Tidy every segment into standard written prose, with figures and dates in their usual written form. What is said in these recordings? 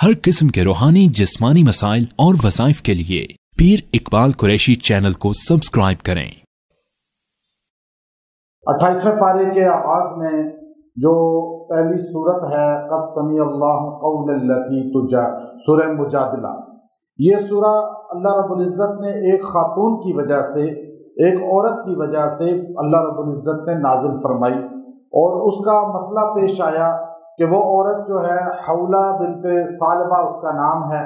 हर किस्म के रूहानी जिस्मानी मसाइल और वज़ाइफ के लिए पीर इकबाल कुरैशी चैनल को सब्सक्राइब करें। 28वें पारे के आगाज में जो पहली सूरत है क़द समी अल्लाहु क़ौलल लती तुजा, सूरह मुजादिला। ये सूरा अल्लाह रब्बुल इज़्ज़त ने एक खातून की वजह से, एक औरत की वजह से अल्लाह रब्बुल इज़्ज़त ने नाजिल फरमाई और उसका मसला पेश आया कि वो औरत जो है हौला बिन्ते सालबा उसका नाम है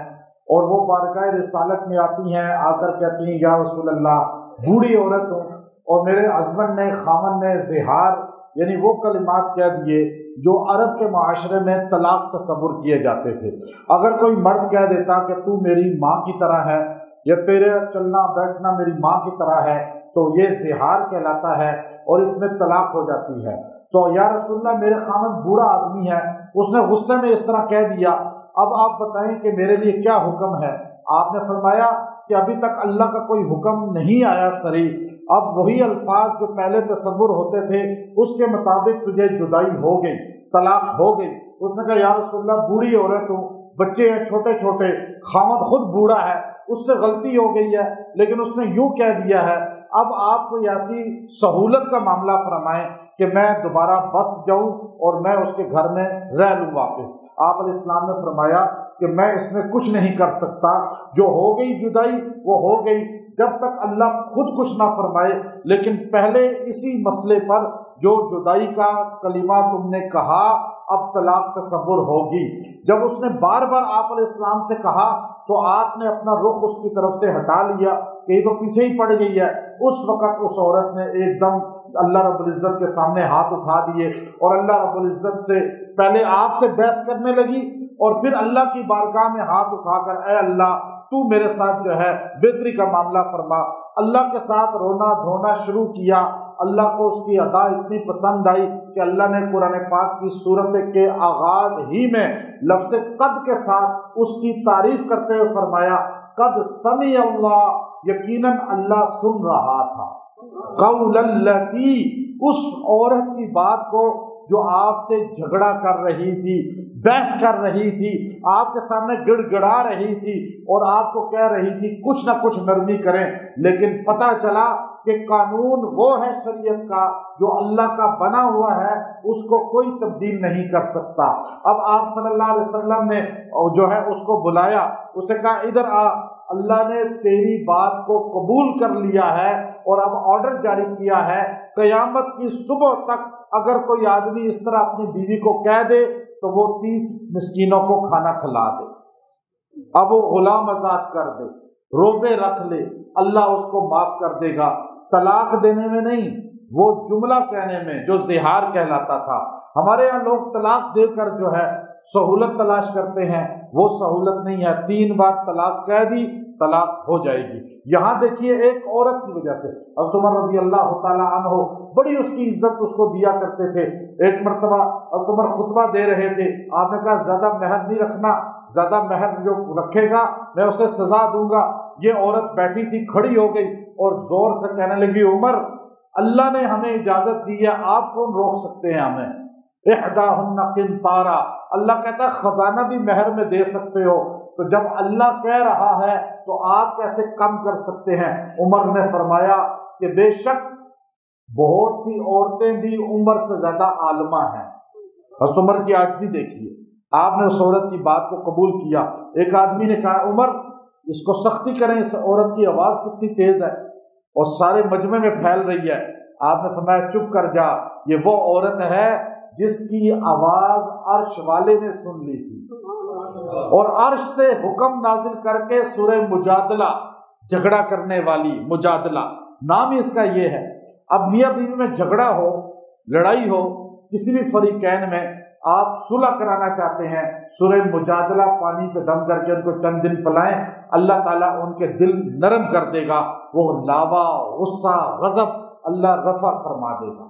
और वो बारगाह रिसालत में आती हैं, आकर कहती हैं या रसूल अल्लाह, बूढ़ी औरत हूँ और मेरे हस्बैंड ने, खामन ने ज़िहार यानी वो कलिमात कह दिए जो अरब के माशरे में तलाक तस्वुर किए जाते थे। अगर कोई मर्द कह देता कि तू मेरी माँ की तरह है या तेरे चलना बैठना मेरी माँ की तरह है, तो ये ज़िहार कहलाता है और इसमें तलाक हो जाती है। तो या रसूलल्लाह, मेरे खामन बूढ़ा आदमी है, उसने गुस्से में इस तरह कह दिया, अब आप बताएं कि मेरे लिए क्या हुक्म है। आपने फरमाया कि अभी तक अल्लाह का कोई हुक्म नहीं आया सरी, अब वही अल्फाज जो पहले तस्वुर होते थे उसके मुताबिक तुझे जुदाई हो गई, तलाक हो गई। उसने कहा या रसूलल्लाह, बूढ़ी औरत हूँ, बच्चे हैं छोटे छोटे, खामद खुद बूढ़ा है, उससे गलती हो गई है, लेकिन उसने यूँ कह दिया है, अब आप कोई ऐसी सहूलत का मामला फरमाएं कि मैं दोबारा बस जाऊं और मैं उसके घर में रह लूँ वापस। आप अलैहिस्सलाम ने फरमाया कि मैं इसमें कुछ नहीं कर सकता, जो हो गई जुदाई वो हो गई, जब तक अल्लाह खुद कुछ ना फरमाए। लेकिन पहले इसी मसले पर जो जुदाई का कलिमा तुमने कहा, अब तलाक तस्वुर होगी। जब उसने बार बार आप अलैहिस्सलाम से कहा तो आपने अपना रुख उसकी तरफ से हटा लिया कि ये तो पीछे ही पड़ गई है। उस वक़्त उस औरत ने एकदम अल्लाह रब्बुल इज़्ज़त के सामने हाथ उठा दिए और अल्लाह रब्बुल इज़्ज़त से पहले आपसे बहस करने लगी और फिर अल्लाह की बारगाह में हाथ उठाकर, ऐ अल्लाह, तू मेरे साथ जो है बेहतरी का मामला फरमा। अल्लाह के साथ रोना धोना शुरू किया। अल्लाह को उसकी अदा इतनी पसंद आई कि अल्लाह ने कुरान पाक की सूरत के आगाज़ ही में लफ्ज़ कद के साथ उसकी तारीफ़ करते हुए फरमाया, कद समी अल्लाह, यकीनन अल्लाह सुन रहा था, क़ौलल लती, उस औरत की बात को जो आपसे झगड़ा कर रही थी, बहस कर रही थी, आपके सामने गिड़गिड़ा रही थी और आपको कह रही थी कुछ ना कुछ नरमी करें। लेकिन पता चला कि कानून वो है शरीयत का जो अल्लाह का बना हुआ है, उसको कोई तब्दील नहीं कर सकता। अब आप सल्लल्लाहु अलैहि वसल्लम ने जो है उसको बुलाया, उसे कहा इधर आ, अल्लाह ने तेरी बात को कबूल कर लिया है और अब ऑर्डर जारी किया है, क़यामत की सुबह तक अगर कोई आदमी इस तरह अपनी बीवी को कह दे तो वो 30 मिस्कीनों को खाना खिला दे, अब वो गुलाम आजाद कर दे, रोजे रख ले, अल्लाह उसको माफ कर देगा। तलाक देने में नहीं, वो जुमला कहने में जो ज़िहार कहलाता था। हमारे यहाँ लोग तलाक देकर जो है सहूलत तलाश करते हैं, वो सहूलत नहीं है। 3 बार तलाक कह दी, तलाक हो जाएगी। यहाँ देखिए, एक औरत की वजह से हज़रत उमर रज़ी अल्लाह तआला अन्हु बड़ी उसकी इज्जत उसको दिया करते थे। एक मरतबा हज़रत उमर खुतबा दे रहे थे, आपने कहा ज़्यादा महर नहीं रखना, ज़्यादा महर जो रखेगा मैं उसे सज़ा दूंगा। ये औरत बैठी थी, खड़ी हो गई और ज़ोर से कहने लगी, उमर, अल्लाह ने हमें इजाज़त दी है, आप कौन रोक सकते हैं हमें। इहदाहुन्ना किंतारा, अल्लाह कहता है खजाना भी महर में दे सकते हो, तो जब अल्लाह कह रहा है तो आप कैसे कम कर सकते हैं। उमर ने फरमाया कि बेशक बहुत सी औरतें भी उम्र से ज्यादा आलमा हैं। हज़रत उमर की आजिज़ी देखिए, आपने उस औरत की बात को कबूल किया। एक आदमी ने कहा, उमर, इसको सख्ती करें, इस औरत की आवाज़ कितनी तेज़ है और सारे मजमे में फैल रही है। आपने फरमाया चुप कर जा, ये वो औरत है जिसकी आवाज़ अर्श वाले ने सुन ली थी और अर्श से हुक्म नाजिल करके सूरह मुजादला, झगड़ा करने वाली, मुजादला नाम ही इसका ये है। अब मियाँ बीवी में झगड़ा हो, लड़ाई हो, किसी भी फरीकैन में आप सुलह कराना चाहते हैं, सूरह मुजादला पानी पे दम करके उनको चंद दिन पिलाएं, अल्लाह ताला उनके दिल नरम कर देगा, वो लावा, गुस्सा, गज़ब अल्लाह रफ़ा फरमा देगा।